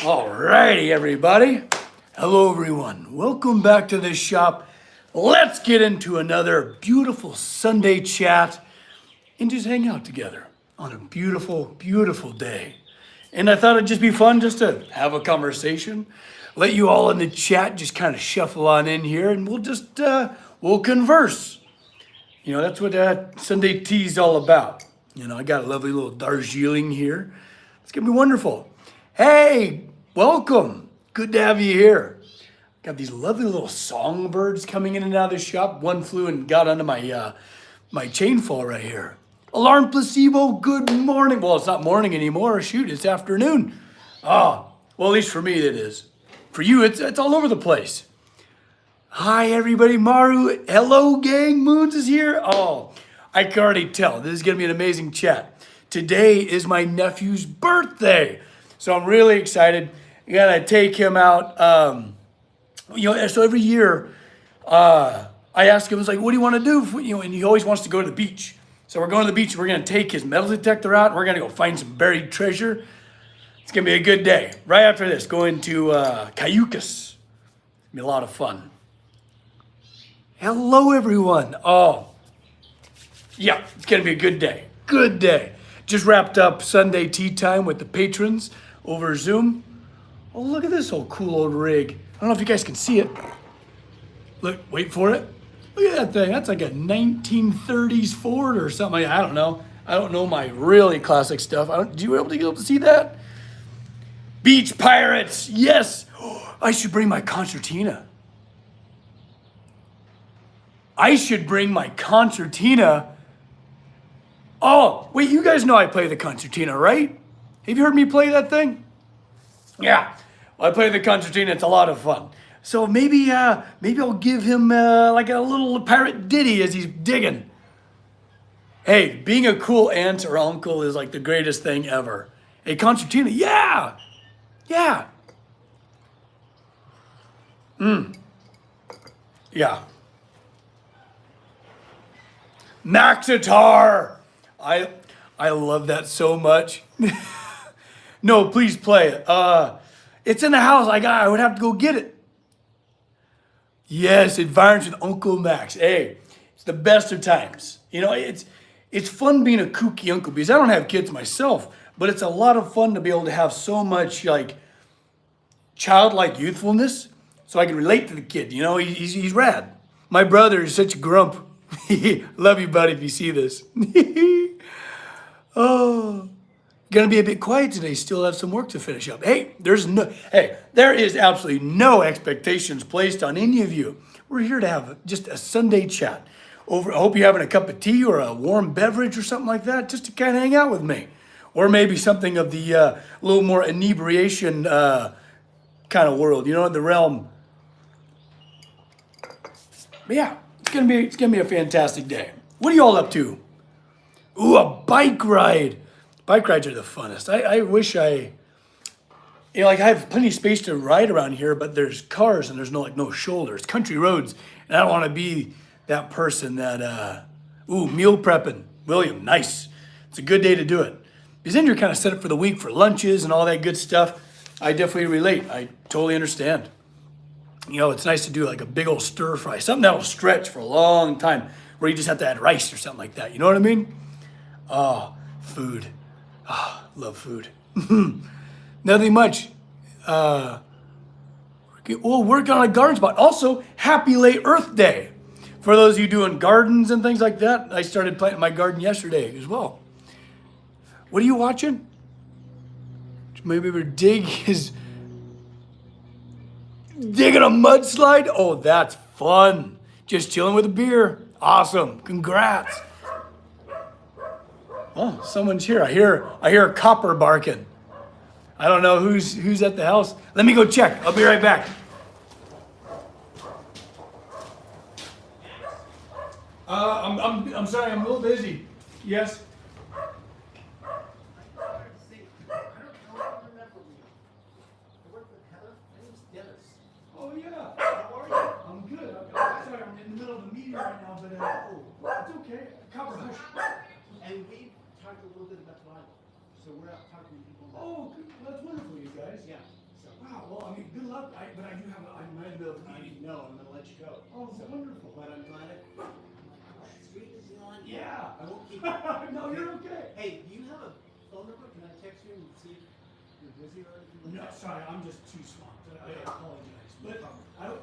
Alrighty, everybody. Hello, everyone. Welcome back to this shop. Let's get into another beautiful Sunday chat and just hang out together on a beautiful, beautiful day. And I thought it'd just be fun just to have a conversation, let you all in the chat just kind of shuffle on in here, and we'll converse. You know, that's what Sunday tea is all about. You know, I got a lovely little Darjeeling here. It's gonna be wonderful. Hey, welcome. Good to have you here. Got these lovely little songbirds coming in and out of the shop. One flew and got onto my chain fall right here. Alarm placebo, good morning. Well, it's not morning anymore. Shoot, it's afternoon. Oh, well, at least for me it is. For you, it's all over the place. Hi, everybody. Maru. Hello, gang. Moons is here. Oh, I can already tell. This is going to be an amazing chat. Today is my nephew's birthday. So I'm really excited. I got to take him out. So every year, I ask him, it's like, what do you want to do? And he always wants to go to the beach. So we're going to the beach. We're going to take his metal detector out. And we're going to go find some buried treasure. It's going to be a good day. Right after this, going to Cayucas. It's going to be a lot of fun. Hello, everyone. Oh, yeah, it's going to be a good day. Good day. Just wrapped up Sunday tea time with the patrons over Zoom. Oh, look at this old cool old rig. I don't know if you guys can see it. Look, wait for it. Look at that thing. That's like a 1930s Ford or something. I don't know. I don't know my really classic stuff. Do you be able to see that? Beach Pirates. Yes. I should bring my concertina. Oh, wait, you guys know I play the concertina, right? Have you heard me play that thing? Yeah, well, I play the concertina. It's a lot of fun. So maybe I'll give him like a little pirate ditty as he's digging. Hey, being a cool aunt or uncle is like the greatest thing ever. Hey, concertina, yeah. Yeah. Yeah. Maxitar. I love that so much. No, please play it. It's in the house. I would have to go get it. Yes, Adventures with Uncle Max. Hey, it's the best of times. You know, it's fun being a kooky uncle because I don't have kids myself, but it's a lot of fun to be able to have so much like childlike youthfulness, so I can relate to the kid. You know, he's rad. My brother is such a grump. Love you, buddy, if you see this. Oh, gonna be a bit quiet today. Still have some work to finish up. Hey, there is absolutely no expectations placed on any of you. We're here to have just a Sunday chat. I hope you're having a cup of tea or a warm beverage or something like that, just to kind of hang out with me, or maybe something of the little more inebriation kind of world. You know, in the realm. But yeah, it's gonna be a fantastic day. What are you all up to? Ooh, a bike ride. Bike rides are the funnest. I wish I have plenty of space to ride around here, but there's cars and there's no shoulders, country roads, and I don't want to be that person that. Meal prepping, William. Nice. It's a good day to do it because then you're kind of set up for the week for lunches and all that good stuff. I definitely relate. I totally understand. You know, it's nice to do like a big old stir fry, something that'll stretch for a long time, where you just have to add rice or something like that. You know what I mean? Oh, food. Oh, love food. Nothing much. We'll work on a garden spot. Also, happy late Earth Day. For those of you doing gardens and things like that, I started planting my garden yesterday as well. What are you watching? Maybe we're digging a mudslide? Oh, that's fun. Just chilling with a beer. Awesome. Congrats. Oh, someone's here. I hear a copper barking. I don't know who's at the house. Let me go check. I'll be right back. I'm sorry, I'm a little busy. Yes. Oh yeah. How are you? I'm good. Sorry, I'm in the middle of a meeting right now, but it's okay. Copper hush. And we talked a little bit about the Bible. So we're out talking to people. Oh, that's wonderful, you guys. Yeah. go. I'm gonna let you go. Oh, so wonderful. But I'm glad it. What street is he on? Yeah. I won't keep. No, you're okay. Hey, do you have a phone number? Can I text you and see if you're busy or anything? No, sorry, I'm just too swamped. I Okay. apologize. No But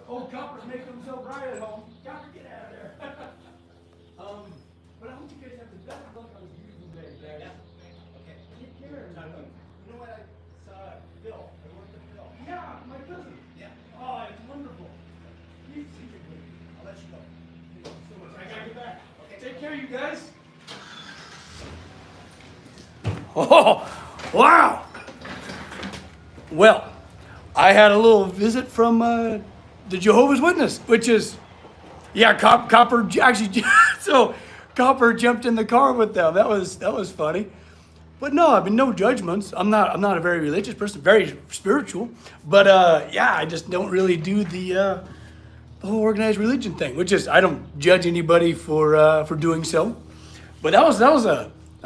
problem. Copper's making himself right at home. Copper, get out of there. But I hope you guys have the best of luck on this beautiful day, guys. Yeah. Okay. Take care. You know what I saw? Phil. I worked with Phil. Yeah, my cousin. Yeah. Oh, it's wonderful. He's a good. I'll let you go. Thank you so much. I gotta get back. Okay. Take care, you guys. Oh, wow. Well, I had a little visit from the Jehovah's Witness, which is, yeah, Copper actually, so Copper jumped in the car with them. That was funny. But no, I mean, no judgments. I'm not a very religious person, very spiritual. But yeah, I just don't really do the whole organized religion thing, which is, I don't judge anybody for doing so. But that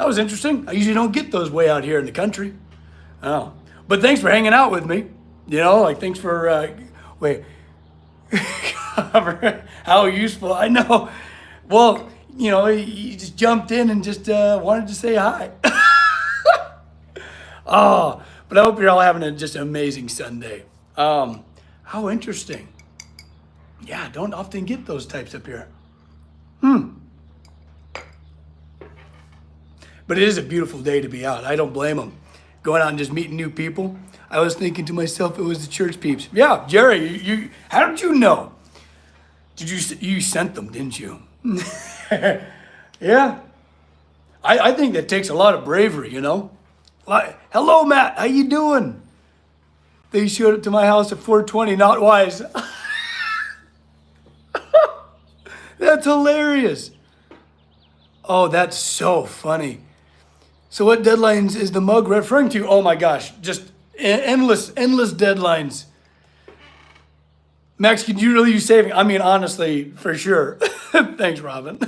was interesting. I usually don't get those way out here in the country. Oh, but thanks for hanging out with me. You know, like thanks for wait. How useful. I know. Well, you know, he just jumped in and just wanted to say hi. Oh, but I hope you're all having a just amazing Sunday. How interesting. Yeah, don't often get those types up here. But it is a beautiful day to be out. I don't blame them. Going out and just meeting new people. I was thinking to myself, it was the church peeps. Yeah, Jerry, you how did you know? You sent them, didn't you? Yeah. I think that takes a lot of bravery, you know? Like, hello, Matt, how you doing? They showed up to my house at 4:20, not wise. That's hilarious. Oh, that's so funny. So what deadlines is the mug referring to? Oh my gosh, just endless deadlines. Max, could you really use saving? I mean, honestly, for sure. Thanks, Robin.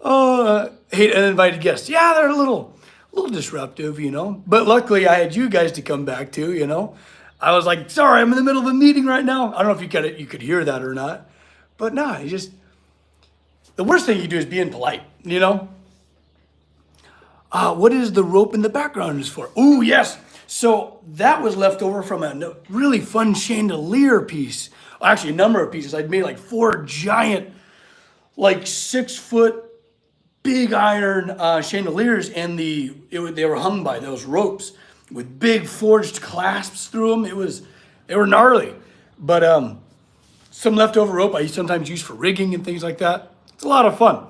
Oh, hate uninvited guests. Yeah, they're a little disruptive, you know. But luckily, I had you guys to come back to, you know. I was like, sorry, I'm in the middle of a meeting right now. I don't know if you could hear that or not. But no, you just, the worst thing you do is be impolite, you know. What is the rope in the background is for? Oh, yes. So that was left over from a really fun chandelier piece. Actually, a number of pieces. I'd made like 4 giant, like 6-foot big iron chandeliers, and they were hung by those ropes with big forged clasps through them. They were gnarly. But some leftover rope I sometimes use for rigging and things like that. It's a lot of fun.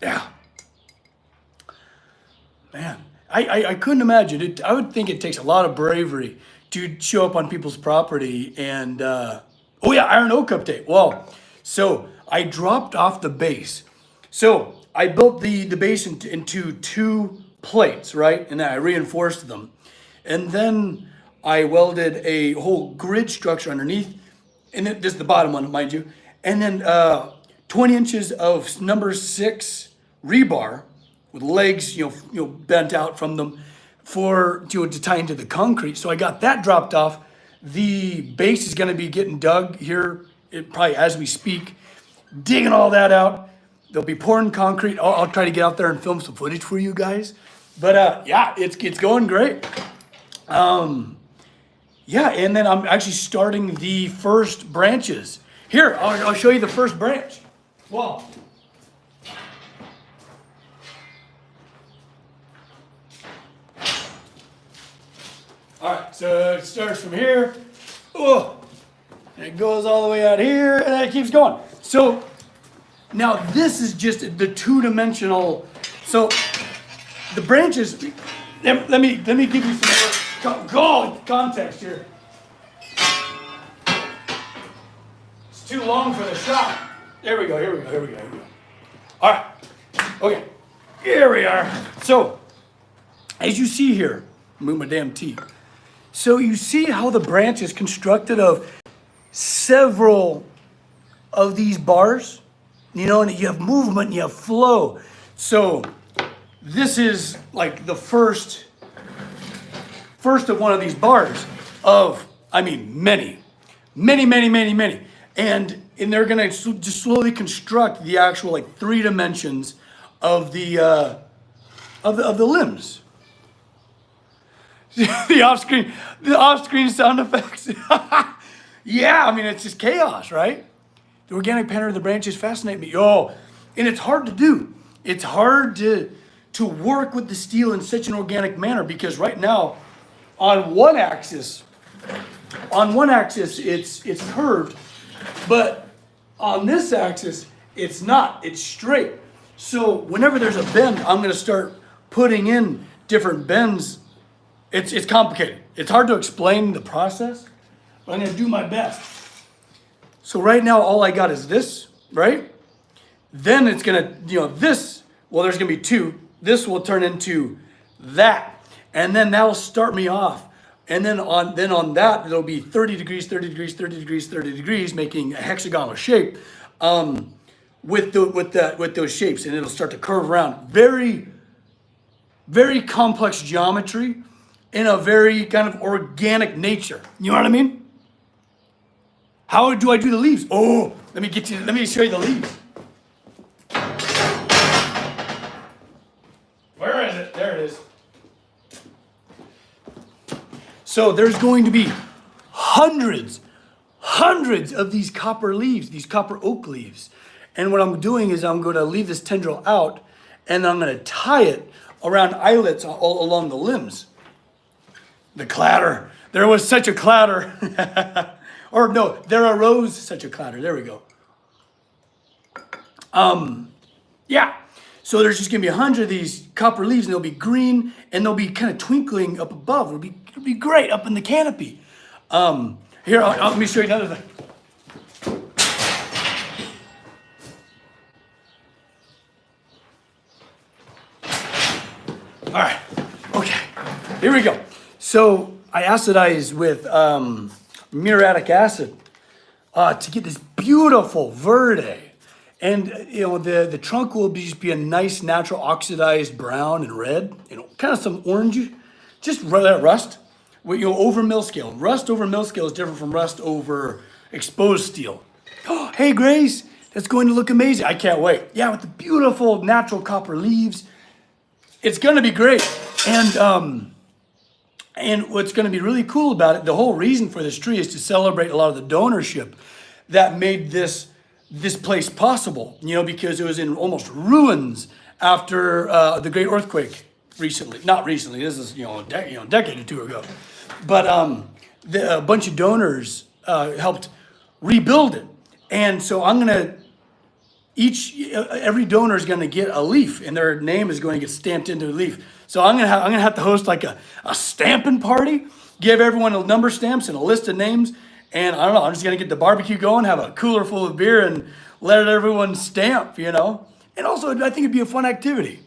Yeah. Man, I couldn't imagine it. I would think it takes a lot of bravery to show up on people's property and, oh yeah, iron oak update. Well, so I dropped off the base. So I built the base into 2 plates, right? And then I reinforced them. And then I welded a whole grid structure underneath. And this is the bottom one, mind you. And then 20 inches of number 6 rebar with legs, you know, bent out from them to tie into the concrete. So I got that dropped off. The base is going to be getting dug here, probably as we speak, digging all that out. They'll be pouring concrete. I'll try to get out there and film some footage for you guys. But yeah, it's going great. Yeah, and then I'm actually starting the first branches. Here, I'll show you the first branch. Well, all right, so it starts from here, oh, and it goes all the way out here, and then it keeps going. So now this is just the 2-dimensional. So the branches. Let me give you some more context here. It's too long for the shot. There we go. Here we go. All right. Okay. Here we are. So as you see here, move my damn teeth. So you see how the branch is constructed of several of these bars, you know, and you have movement and you have flow. So this is like the first of one of these bars of, I mean, many. And they're gonna just slowly construct the actual like 3 dimensions of the limbs. the off-screen sound effects. Yeah, I mean it's just chaos, right? The organic pattern of the branches fascinate me. Oh, and it's hard to do. It's hard to work with the steel in such an organic manner because right now, on one axis it's curved, but on this axis it's not. It's straight. So whenever there's a bend, I'm going to start putting in different bends. It's complicated. It's hard to explain the process, but I'm going to do my best. So right now, all I got is this, right? Then it's gonna, this, well, there's gonna be 2. This will turn into that. And then that'll start me off. And then on that, there'll be 30 degrees, 30 degrees, 30 degrees, 30 degrees, making a hexagonal shape with those shapes. And it'll start to curve around. Very, very complex geometry in a very kind of organic nature. You know what I mean? How do I do the leaves? Oh, let me show you the leaves. Where is it? There it is. So there's going to be hundreds of these copper leaves, these copper oak leaves. And what I'm doing is I'm going to leave this tendril out and I'm going to tie it around eyelets all along the limbs. The clatter. There was such a clatter. Or no, there arose such a clatter. There we go. Yeah. So there's just gonna be 100 of these copper leaves, and they'll be green, and they'll be kind of twinkling up above. It'll be great up in the canopy. Here, let me show you another thing. All right. Okay. Here we go. So I acidize with muriatic acid to get this beautiful verde. And the trunk will just be a nice natural oxidized brown and red, kind of some orange, just rust. Over mill scale. Rust over mill scale is different from rust over exposed steel. Oh, hey Grace, that's going to look amazing. I can't wait. Yeah, with the beautiful natural copper leaves, it's going to be great. And what's going to be really cool about it, the whole reason for this tree is to celebrate a lot of the donorship that made this place possible, because it was in almost ruins after the great earthquake recently. Not recently, this is, a decade or 2 ago. But a bunch of donors helped rebuild it. And so every donor is going to get a leaf, and their name is going to get stamped into a leaf. So I'm gonna have to host like a stamping party, give everyone a number stamps and a list of names, and I don't know. I'm just gonna get the barbecue going, have a cooler full of beer, and let everyone stamp, And also, I think it'd be a fun activity.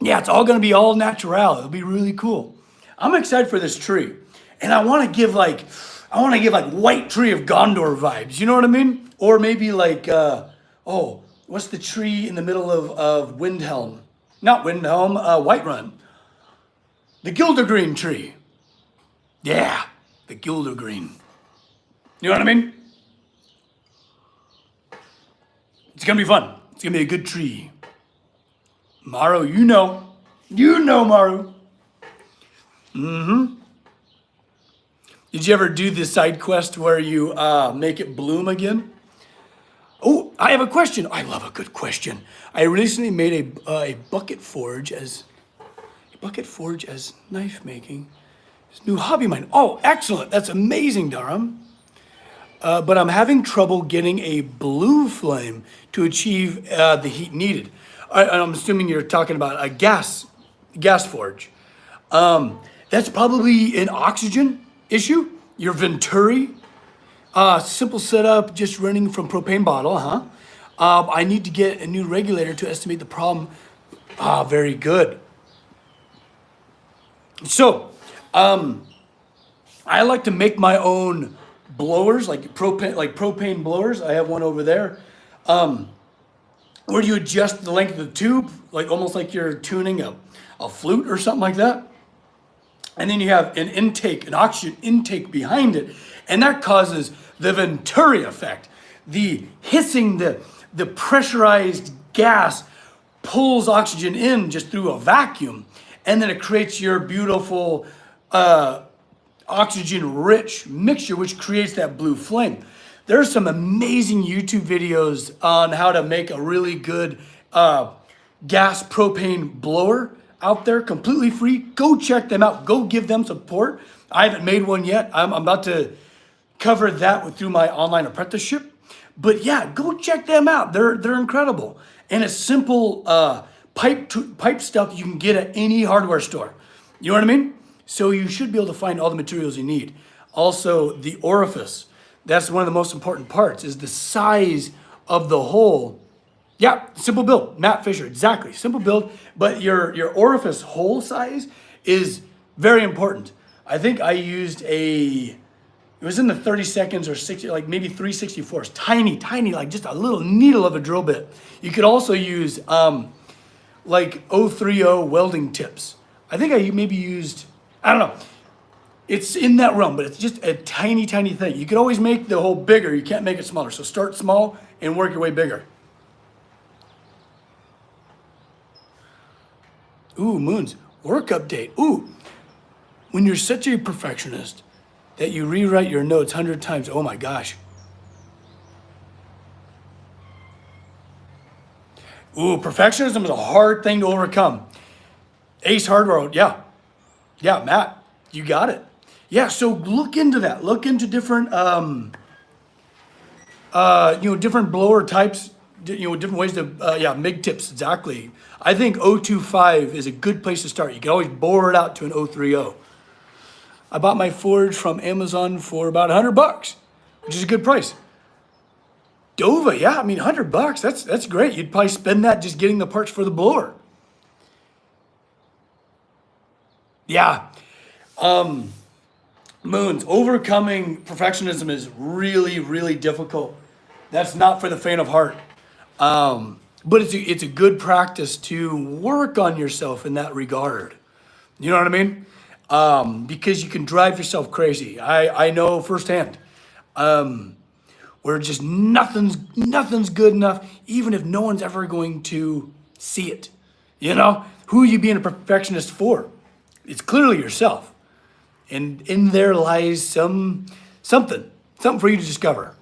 Yeah, it's all gonna be all natural. It'll be really cool. I'm excited for this tree, and I want to give like White Tree of Gondor vibes. You know what I mean? Or maybe like what's the tree in the middle of Windhelm? Not Windhelm, Whiterun. The Gildergreen tree. Yeah, the Gildergreen. You know what I mean? It's gonna be fun. It's gonna be a good tree. Maru, you know Maru. Did you ever do the side quest where you make it bloom again? Oh, I have a question. I love a good question. I recently made a bucket forge as knife making. It's a new hobby of mine. Oh, excellent. That's amazing, Durham. But I'm having trouble getting a blue flame to achieve the heat needed. I'm assuming you're talking about a gas forge. That's probably an oxygen issue. Your Venturi. Simple setup, just running from propane bottle, huh? I need to get a new regulator to estimate the problem. Very good. So, I like to make my own blowers, like propane blowers. I have one over there. Where you adjust the length of the tube, like almost like you're tuning a flute or something like that. and then you have an intake, an oxygen intake behind it, and that causes the Venturi effect. The hissing, the pressurized gas pulls oxygen in just through a vacuum, and then it creates your beautiful oxygen-rich mixture, which creates that blue flame. There's some amazing YouTube videos on how to make a really good gas propane blower out there, completely free. Go check them out. Go give them support. I haven't made one yet. I'm about to cover that through my online apprenticeship. But yeah, go check them out. They're incredible. And it's simple pipe stuff you can get at any hardware store. You know what I mean? So you should be able to find all the materials you need. Also, the orifice. That's one of the most important parts, is the size of the hole. Yeah, simple build. Matt Fisher, exactly. Simple build, but your orifice hole size is very important. I think I used it was in the 32nds or 60, like maybe 3/64. Tiny, like just a little needle of a drill bit. You could also use like 030 welding tips. I think I maybe used, I don't know. It's in that realm, but it's just a tiny thing. You could always make the hole bigger. You can't make it smaller. So start small and work your way bigger. Ooh, Moons, work update. Ooh, when you're such a perfectionist that you rewrite your notes 100 times, oh my gosh. Ooh, perfectionism is a hard thing to overcome. Ace Hardware, yeah, Matt, you got it. Yeah, so look into that. Look into different, different blower types, different ways to, MIG tips, exactly. I think 025 is a good place to start. You can always bore it out to an 030. I bought my forge from Amazon for about $100, which is a good price. Dova, yeah, I mean, $100, that's great. You'd probably spend that just getting the parts for the blower. Yeah. Moons, overcoming perfectionism is really difficult. That's not for the faint of heart. But it's a good practice to work on yourself in that regard. You know what I mean? Because you can drive yourself crazy. I know firsthand. Where just nothing's good enough, even if no one's ever going to see it. You know? Who are you being a perfectionist for? It's clearly yourself. And in there lies something for you to discover.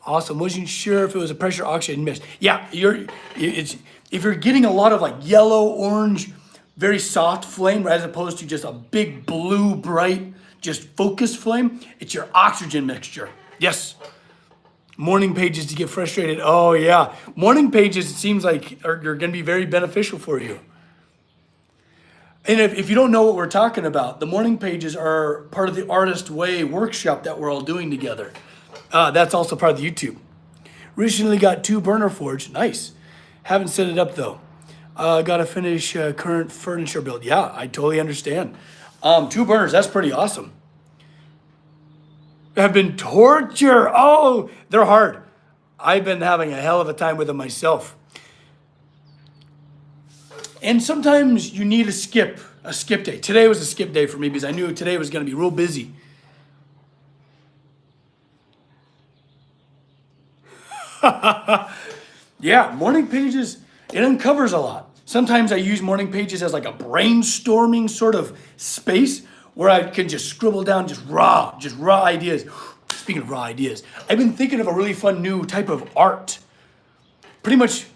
Awesome. Wasn't sure if it was a pressure oxide mist. Yeah, if you're getting a lot of like yellow, orange, very soft flame, as opposed to just a big blue, bright, just focused flame, it's your oxygen mixture. Yes. Morning pages to get frustrated. Oh yeah. Morning pages, it seems like are going to be very beneficial for you. And if you don't know what we're talking about, the morning pages are part of the Artist Way workshop that we're all doing together. That's also part of the YouTube. Recently got 2 burner forge. Nice. Haven't set it up though. Got to finish current furniture build. Yeah, I totally understand. 2 burners, that's pretty awesome. Have been torture. Oh, they're hard. I've been having a hell of a time with them myself. And sometimes you need a skip day. Today was a skip day for me because I knew today was going to be real busy. Yeah, morning pages, it uncovers a lot. Sometimes I use morning pages as like a brainstorming sort of space where I can just scribble down just raw ideas. Speaking of raw ideas, I've been thinking of a really fun new type of art. Pretty much,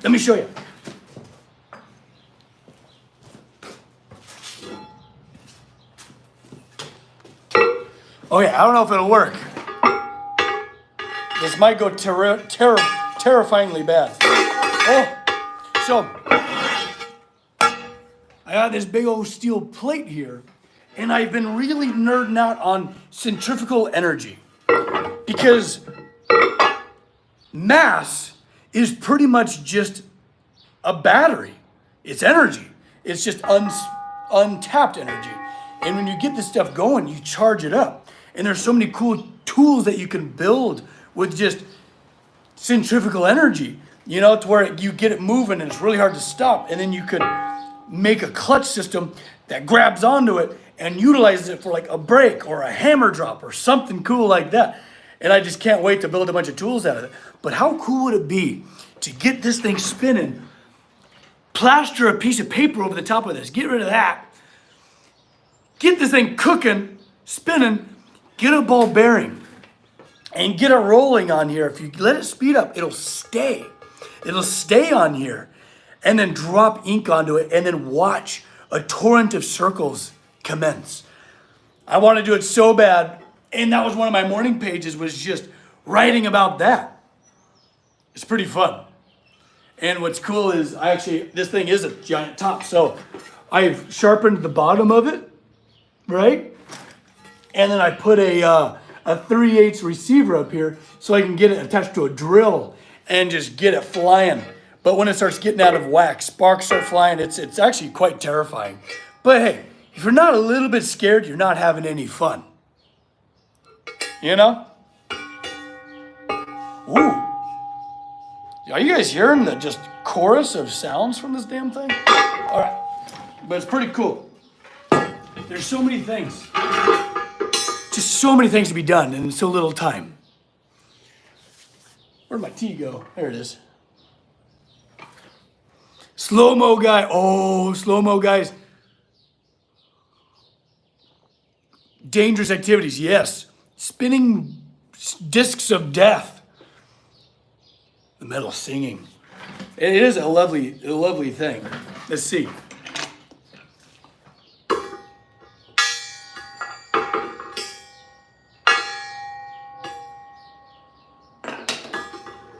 let me show you. Oh yeah, I don't know if it'll work. This might go terrifyingly bad. Oh, so I got this big old steel plate here, and I've been really nerding out on centrifugal energy because mass is pretty much just a battery. It's energy. It's just untapped energy. And when you get this stuff going, you charge it up. And there's so many cool tools that you can build with just centrifugal energy, to where you get it moving and it's really hard to stop. And then you could make a clutch system that grabs onto it and utilizes it for like a brake or a hammer drop or something cool like that. And I just can't wait to build a bunch of tools out of it. But how cool would it be to get this thing spinning, plaster a piece of paper over the top of this, get rid of that, get this thing cooking, spinning, get a ball bearing, and get it rolling on here. If you let it speed up, it'll stay. It'll stay on here. And then drop ink onto it and then watch a torrent of circles commence. I want to do it so bad. And that was one of my morning pages, was just writing about that. It's pretty fun. And what's cool is this thing is a giant top. So I've sharpened the bottom of it, right? And then I put a 3/8 receiver up here so I can get it attached to a drill and just get it flying. But when it starts getting out of whack, sparks start flying, it's actually quite terrifying. But hey, if you're not a little bit scared, you're not having any fun. You know? Ooh. Are you guys hearing the just chorus of sounds from this damn thing? All right. But it's pretty cool. There's so many things. Just so many things to be done in so little time. Where'd my tea go? There it is. Slow-mo guy. Oh, slow-mo guys. Dangerous activities, yes. Spinning discs of death. The metal singing. It is a lovely thing. Let's see.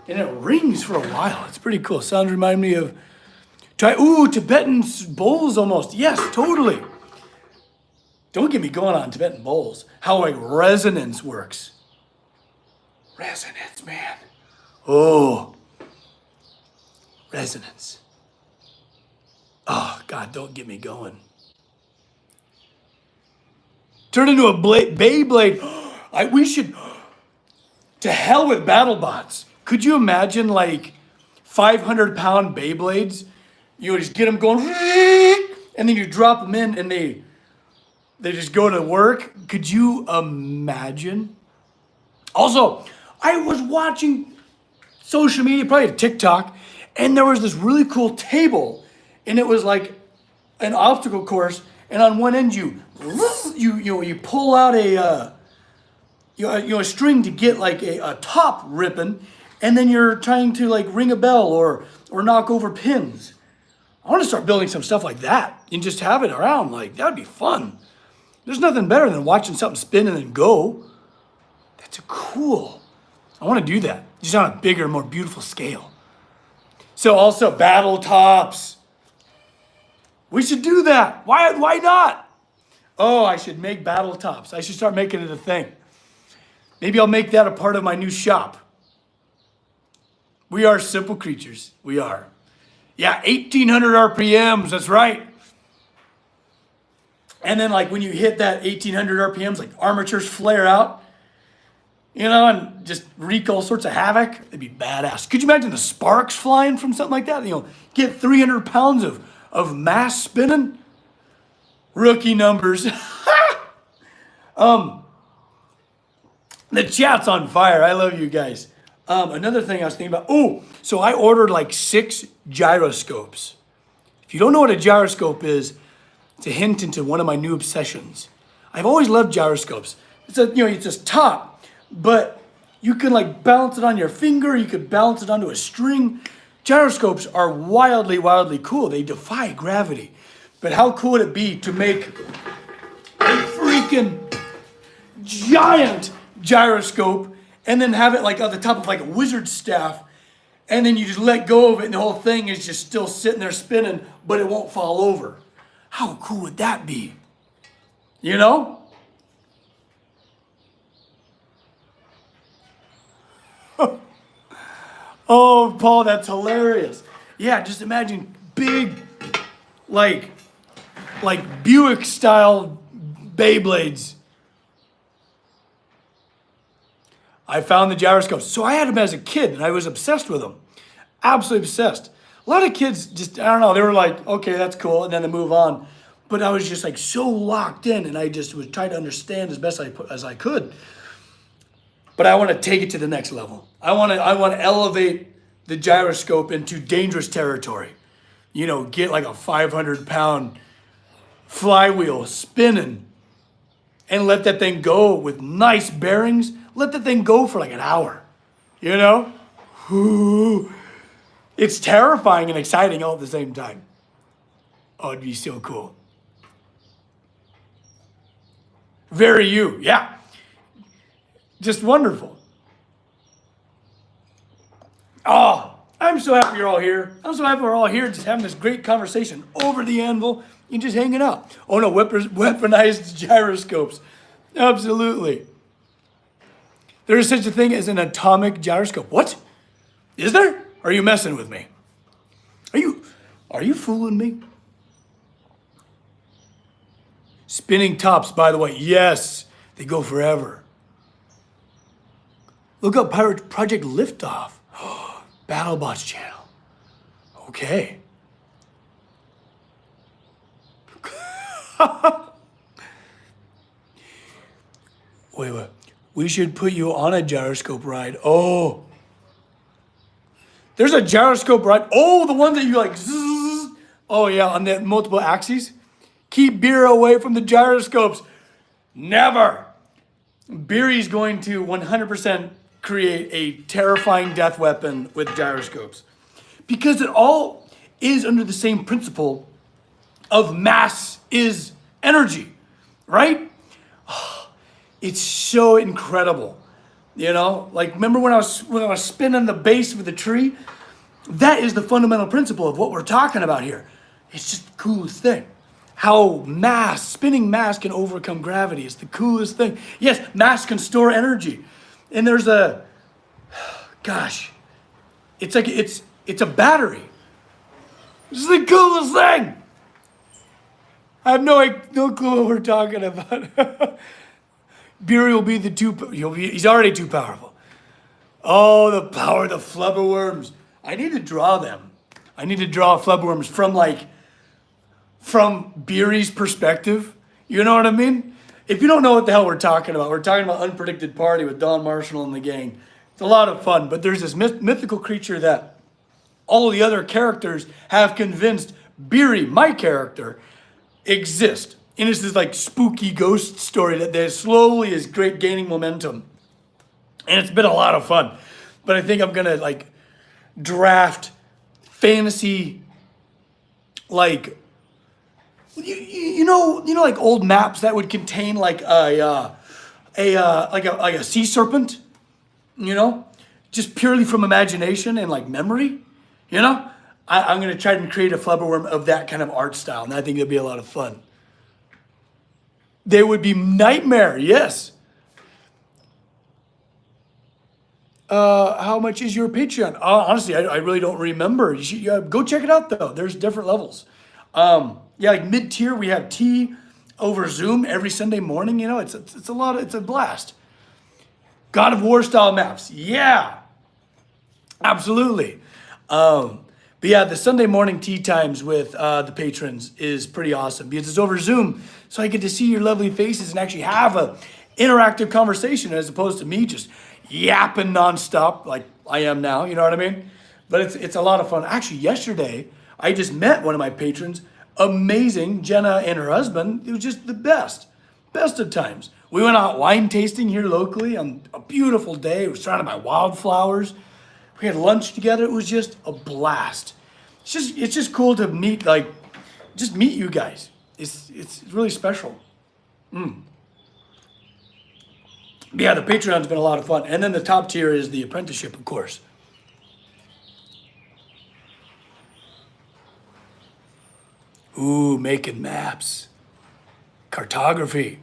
And it rings for a while. It's pretty cool. Sounds remind me of Tibetan bowls almost. Yes, totally. Don't get me going on Tibetan bowls. How like resonance works. Resonance, man. Oh. Resonance. Oh, God, don't get me going. Turn into a Beyblade. We should. To hell with battle bots. Could you imagine like 500-pound Beyblades? You would just get them going, and then you drop them in, and they just go to work. Could you imagine? Also, I was watching social media, probably TikTok, and there was this really cool table, and it was like an obstacle course, and on one end you pull out a string to get like a top ripping, and then you're trying to like ring a bell or knock over pins. I want to start building some stuff like that and just have it around. Like, that'd be fun. There's nothing better than watching something spin and then go. That's cool. I want to do that, just on a bigger, more beautiful scale. So also battle tops. We should do that. Why not? Oh, I should make battle tops. I should start making it a thing. Maybe I'll make that a part of my new shop. We are simple creatures. We are. Yeah, 1,800 RPMs, that's right. And then like when you hit that 1,800 RPMs, like armatures flare out, and just wreak all sorts of havoc. That'd be badass. Could you imagine the sparks flying from something like that? Get 300 pounds of mass spinning? Rookie numbers. The chat's on fire. I love you guys. Another thing I was thinking about, so I ordered like 6 gyroscopes. If you don't know what a gyroscope is, it's a hint into one of my new obsessions. I've always loved gyroscopes. It's just top, but you can like balance it on your finger, you could balance it onto a string. Gyroscopes are wildly, wildly cool. They defy gravity. But how cool would it be to make a freaking giant gyroscope and then have it like on the top of like a wizard's staff, and then you just let go of it and the whole thing is just still sitting there spinning, but it won't fall over. How cool would that be? Oh, Paul, that's hilarious. Yeah, just imagine big, like Buick-style Beyblades. I found the gyroscopes. So I had them as a kid, and I was obsessed with them. Absolutely obsessed. A lot of kids just, I don't know, they were like, okay, that's cool, and then they move on. But I was just like so locked in, and I just was trying to understand as best as I could. But I want to take it to the next level. I want to elevate the gyroscope into dangerous territory. You know, get like a 500-pound flywheel spinning and let that thing go with nice bearings. Let that thing go for like an hour. You know? Ooh. It's terrifying and exciting all at the same time. Oh, it'd be so cool. Very you, yeah. Just wonderful. Oh, I'm so happy you're all here. I'm so happy we're all here just having this great conversation over the anvil and just hanging out. Oh no, weaponized gyroscopes. Absolutely. There is such a thing as an atomic gyroscope. What? Is there? Are you messing with me? Are you fooling me? Spinning tops, by the way, yes, they go forever. Look up Project Liftoff. BattleBots channel. Okay. Wait. We should put you on a gyroscope ride. Oh. There's a gyroscope ride. Oh, the one that you like. Zzz. Oh, yeah, on the multiple axes. Keep beer away from the gyroscopes. Never. Beery's going to 100% create a terrifying death weapon with gyroscopes. Because it all is under the same principle of mass is energy, right? It's so incredible. You know, like remember when I was spinning the base of the tree? That is the fundamental principle of what we're talking about here. It's just the coolest thing. How spinning mass can overcome gravity. It's the coolest thing. Yes, mass can store energy. And there's it's like, it's a battery. This is the coolest thing. I have no clue what we're talking about. Beery will be he's already too powerful. Oh, the power of the flubberworms. I need to draw them. I need to draw flubberworms from Beery's perspective. You know what I mean? If you don't know what the hell we're talking about Unpredicted Party with Don Marshall and the gang. It's a lot of fun, but there's this mythical creature that all of the other characters have convinced Beery, my character, exists. And it's this like spooky ghost story that slowly is gaining momentum. And it's been a lot of fun. But I think I'm gonna like draft fantasy, like you know like old maps that would contain like a sea serpent, you know, just purely from imagination and like memory, you know. I'm gonna try and create a flubberworm of that kind of art style, and I think it'd be a lot of fun. They would be nightmare, yes. How much is your Patreon? Honestly, I really don't remember. You should, go check it out though. There's different levels. Yeah, like mid-tier, we have tea over Zoom every Sunday morning. You know, it's a blast. God of War style maps, yeah, absolutely. But yeah, the Sunday morning tea times with the patrons is pretty awesome because it's over Zoom, so I get to see your lovely faces and actually have a interactive conversation as opposed to me just yapping nonstop like I am now. You know what I mean? But it's a lot of fun. Actually, yesterday I just met one of my patrons, amazing Jenna and her husband. It was just the best of times. We went out wine tasting here locally on a beautiful day. It was surrounded by wildflowers. We had lunch together. It was just a blast. It's just cool to meet you guys. It's really special. But yeah, the Patreon's been a lot of fun. And then the top tier is the apprenticeship, of course. Ooh, making maps. Cartography.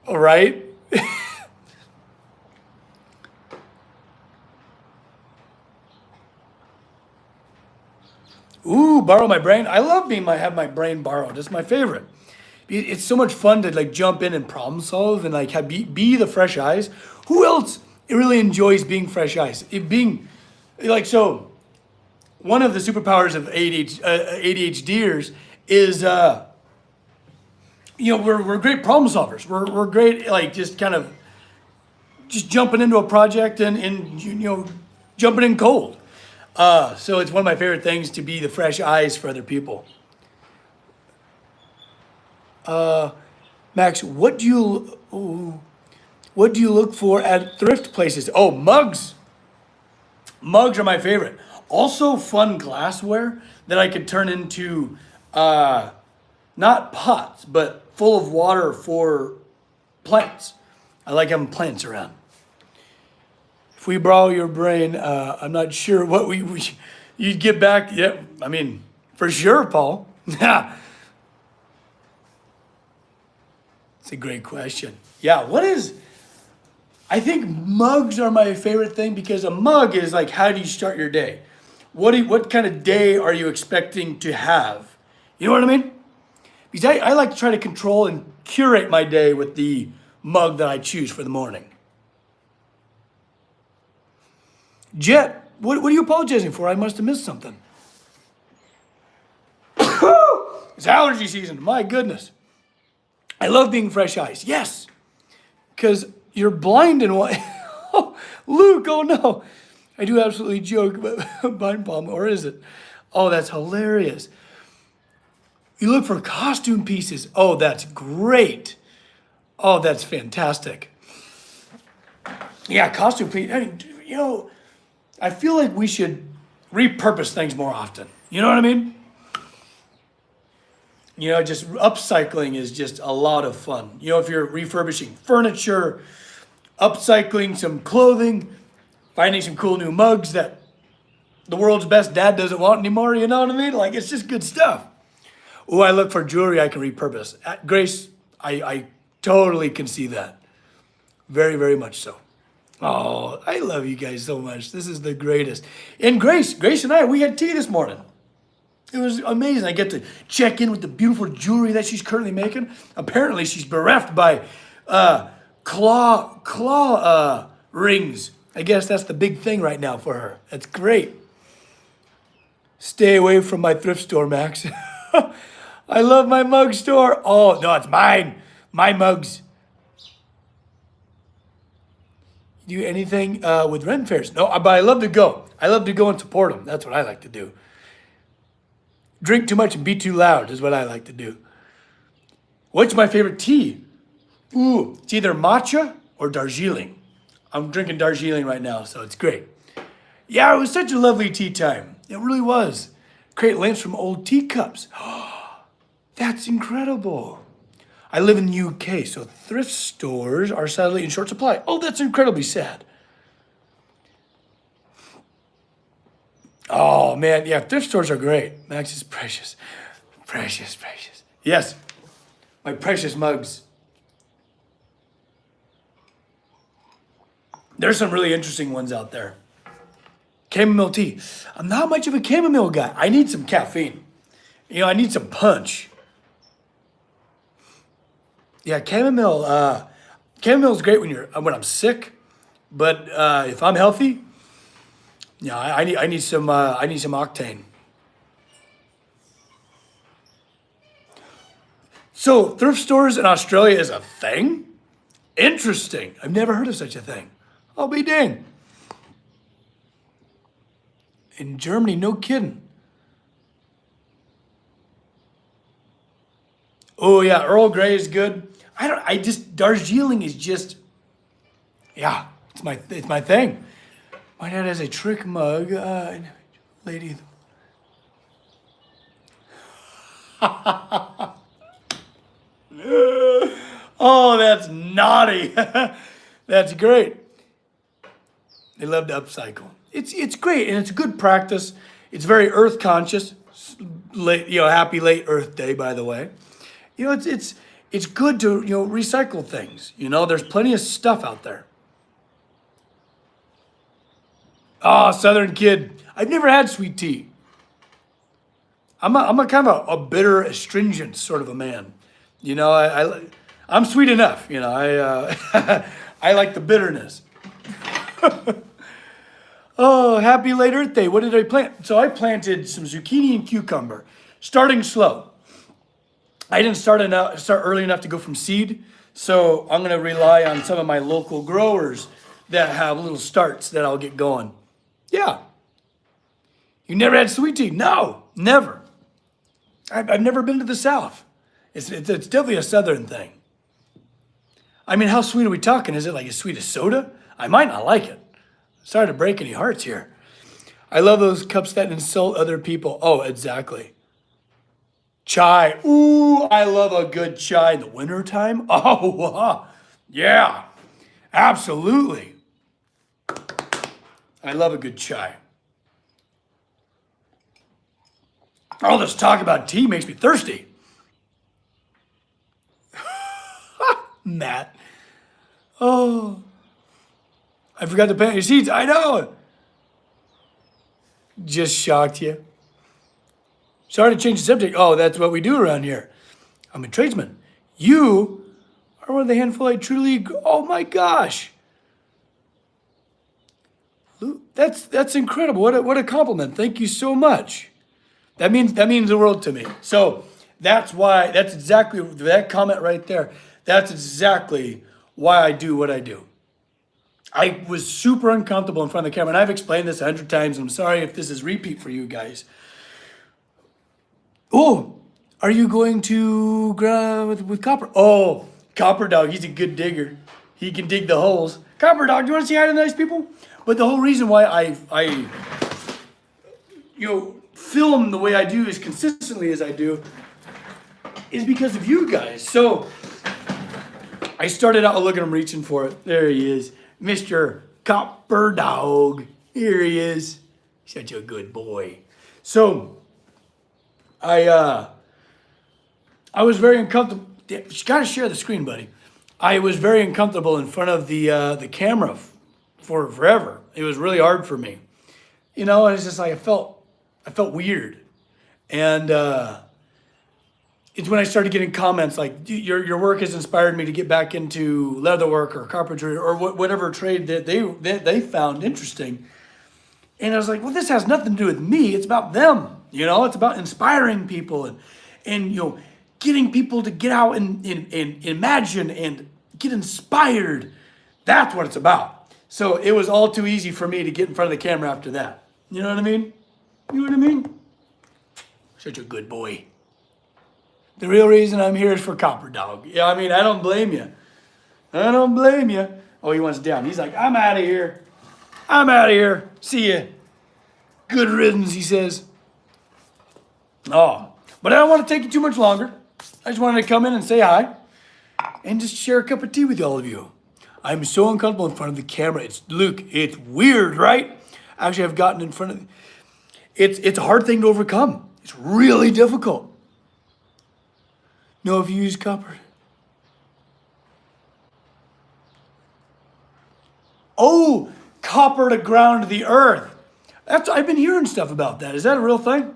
All right. Ooh, borrow my brain. I love have my brain borrowed. It's my favorite. It's so much fun to like jump in and problem solve and like be the fresh eyes. Who else it really enjoys being fresh ice. It being like so. One of the superpowers of ADHDers is, we're great problem solvers. We're great, like just kind of just jumping into a project and jumping in cold. So it's one of my favorite things to be the fresh eyes for other people. Max, what do you look for at thrift places? Oh, mugs. Mugs are my favorite. Also, fun glassware that I could turn into not pots, but full of water for plants. I like having plants around. If we borrow your brain, I'm not sure what you'd get back. Yeah, I mean, for sure, Paul. Yeah. It's a great question. Yeah, I think mugs are my favorite thing because a mug is like, how do you start your day? What kind of day are you expecting to have? You know what I mean? Because I like to try to control and curate my day with the mug that I choose for the morning. Jet, what are you apologizing for? I must have missed something. It's allergy season. My goodness. I love being fresh ice. Yes. Because you're blind and what? Oh, Luke, oh no. I do absolutely joke about blind palm, or is it? Oh, that's hilarious. You look for costume pieces. Oh, that's great. Oh, that's fantastic. Yeah, costume pieces. I mean, I feel like we should repurpose things more often. You know what I mean? Just upcycling is just a lot of fun. If you're refurbishing furniture, upcycling some clothing, finding some cool new mugs that the world's best dad doesn't want anymore, you know what I mean? Like, it's just good stuff. Oh, I look for jewelry I can repurpose. Grace, I totally can see that. Very, very much so. Oh, I love you guys so much. This is the greatest. And Grace and I, we had tea this morning. It was amazing. I get to check in with the beautiful jewelry that she's currently making. Apparently, she's bereft by claw rings. I guess that's the big thing right now for her. That's great. Stay away from my thrift store, Max. I love my mug store. Oh, no, it's mine. My mugs. Do anything with Ren fairs? No, but I love to go. I love to go and support them. That's what I like to do. Drink too much and be too loud is what I like to do. What's my favorite tea? Ooh, it's either matcha or Darjeeling. I'm drinking Darjeeling right now, so it's great. Yeah, it was such a lovely tea time. It really was. Create lamps from old teacups. That's incredible. I live in the UK, so thrift stores are sadly in short supply. Oh, that's incredibly sad. Oh, man, yeah, thrift stores are great. Max is precious. Precious, precious. Yes, my precious mugs. There's some really interesting ones out there. Chamomile tea. I'm not much of a chamomile guy. I need some caffeine. I need some punch. Yeah, chamomile is great when I'm sick, but if I'm healthy, yeah, I need some octane. So thrift stores in Australia is a thing? Interesting. I've never heard of such a thing. I'll be dang. In Germany, no kidding. Oh yeah, Earl Grey is good. Darjeeling is just, yeah, it's my thing. My dad has a trick mug, lady. Oh, that's naughty. That's great. They love to upcycle. It's great, and it's a good practice. It's very earth conscious. Happy late Earth Day, by the way. It's good to recycle things. There's plenty of stuff out there. Oh, Southern kid. I've never had sweet tea. I'm a kind of a bitter, astringent sort of a man. I'm sweet enough. I like the bitterness. Oh, happy late Earth Day. What did I plant? So I planted some zucchini and cucumber, starting slow. I didn't start early enough to go from seed, so I'm going to rely on some of my local growers that have little starts that I'll get going. Yeah. You never had sweet tea? No, never. I've never been to the South. It's definitely a Southern thing. I mean, how sweet are we talking? Is it like as sweet as soda? I might not like it. Sorry to break any hearts here. I love those cups that insult other people. Oh, exactly. Chai. Ooh, I love a good chai in the wintertime. Oh, yeah, absolutely. I love a good chai. All this talk about tea makes me thirsty. Matt. Oh, I forgot to plant your seeds. I know. Just shocked you. Sorry to change the subject. Oh, that's what we do around here. I'm a tradesman. You are one of the handful I truly. Oh my gosh. That's incredible. What a compliment. Thank you so much. That means the world to me. So that's exactly that comment right there. That's exactly why I do what I do. I was super uncomfortable in front of the camera, and I've explained this 100 times, and I'm sorry if this is repeat for you guys. Oh, are you going to with Copper? Oh, Copper Dog, he's a good digger. He can dig the holes. Copper Dog, do you want to say hi to the nice people? But the whole reason why I film the way I do as consistently as I do is because of you guys. So I started out, look at him reaching for it. There he is. Mr. Copper Dog. Here he is. Such a good boy. So I was very uncomfortable. You gotta share the screen, buddy. I was very uncomfortable in front of the camera for forever. It was really hard for me. And it's just like I felt weird. And it's when I started getting comments like, your work has inspired me to get back into leatherwork or carpentry or whatever trade that they found interesting. And I was like, well, this has nothing to do with me. It's about them. It's about inspiring people and getting people to get out and imagine and get inspired. That's what it's about. So it was all too easy for me to get in front of the camera after that. You know what I mean? You know what I mean? Such a good boy. The real reason I'm here is for Copper Dog. Yeah, I don't blame you. I don't blame you. Oh, he wants down. He's like, I'm out of here. I'm out of here. See ya. Good riddance, he says. Oh, but I don't want to take you too much longer. I just wanted to come in and say hi and just share a cup of tea with all of you. I'm so uncomfortable in front of the camera. It's weird, right? Actually, I've gotten in front of it's a hard thing to overcome. It's really difficult. No, if you use copper. Oh, copper to ground the earth. I've been hearing stuff about that. Is that a real thing?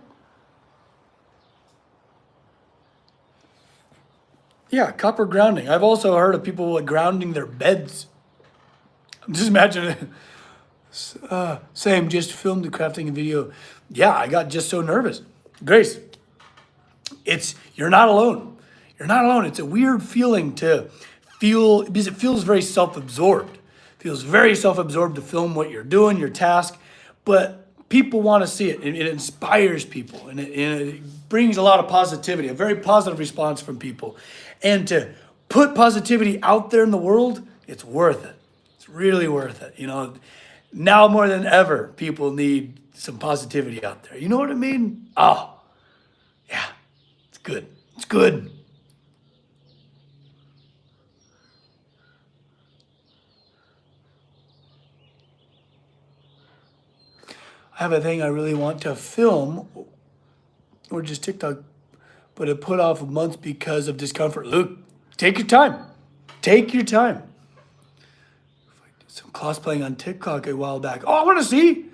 Yeah, copper grounding. I've also heard of people like grounding their beds. I'm just imagining it. Same, just filmed the crafting video. Yeah, I got just so nervous. Grace, you're not alone. You're not alone. It's a weird feeling to feel, because it feels very self-absorbed. It feels very self-absorbed to film what you're doing, your task, but people want to see it. It inspires people, and it brings a lot of positivity, a very positive response from people. And to put positivity out there in the world, it's worth it. It's really worth it. Now more than ever, people need some positivity out there. You know what I mean? Oh, yeah, it's good. It's good. I have a thing I really want to film, or just TikTok, but it put off months because of discomfort. Luke, take your time. Take your time. I did some cosplaying on TikTok a while back. Oh, I want to see.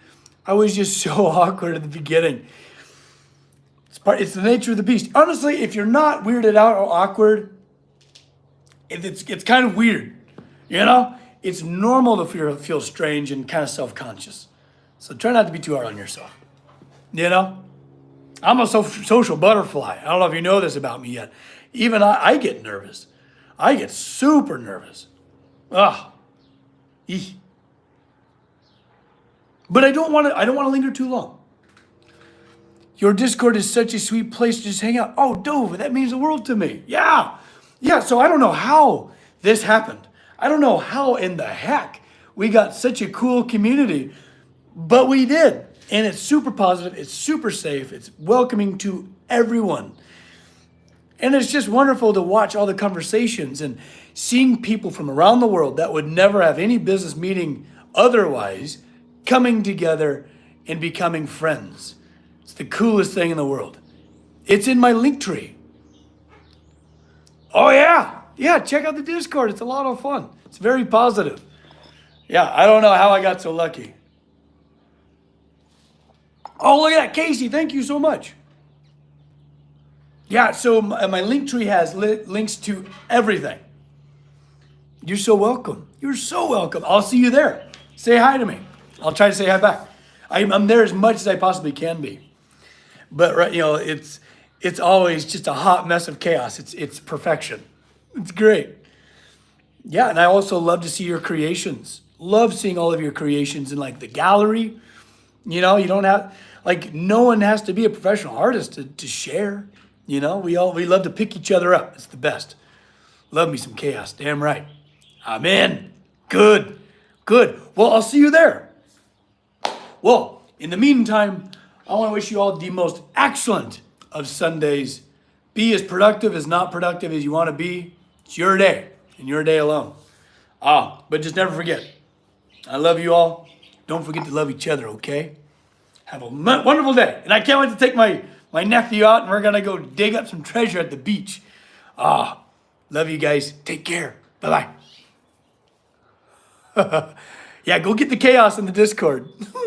I was just so awkward at the beginning. It's the nature of the beast. Honestly, if you're not weirded out or awkward, it's kind of weird. it's normal to feel strange and kind of self-conscious. So try not to be too hard on yourself. You know? I'm a social butterfly. I don't know if you know this about me yet. Even I get nervous. I get super nervous. Ugh. Eeh. But I don't want to linger too long. Your Discord is such a sweet place to just hang out. Oh, Dove, that means the world to me. Yeah. Yeah, so I don't know how this happened. I don't know how in the heck we got such a cool community, but we did. And it's super positive, it's super safe, it's welcoming to everyone. And it's just wonderful to watch all the conversations and seeing people from around the world that would never have any business meeting otherwise coming together and becoming friends. It's the coolest thing in the world. It's in my link tree. Oh yeah. Yeah, check out the Discord. It's a lot of fun. It's very positive. Yeah, I don't know how I got so lucky. Oh, look at that, Casey. Thank you so much. Yeah, so my link tree has links to everything. You're so welcome. You're so welcome. I'll see you there. Say hi to me. I'll try to say hi back. I'm there as much as I possibly can be. But right, it's always just a hot mess of chaos. It's perfection. It's great. Yeah, and I also love to see your creations. Love seeing all of your creations in like the gallery. You don't have, like, no one has to be a professional artist to share. We love to pick each other up. It's the best. Love me some chaos. Damn right. I'm in. Good. Well, I'll see you there. Well, in the meantime, I want to wish you all the most excellent of Sundays. Be as productive as not productive as you want to be. It's your day and your day alone. But just never forget, I love you all. Don't forget to love each other, okay? Have a wonderful day. And I can't wait to take my nephew out and we're going to go dig up some treasure at the beach. Love you guys. Take care. Bye-bye. Yeah, go get the chaos in the Discord.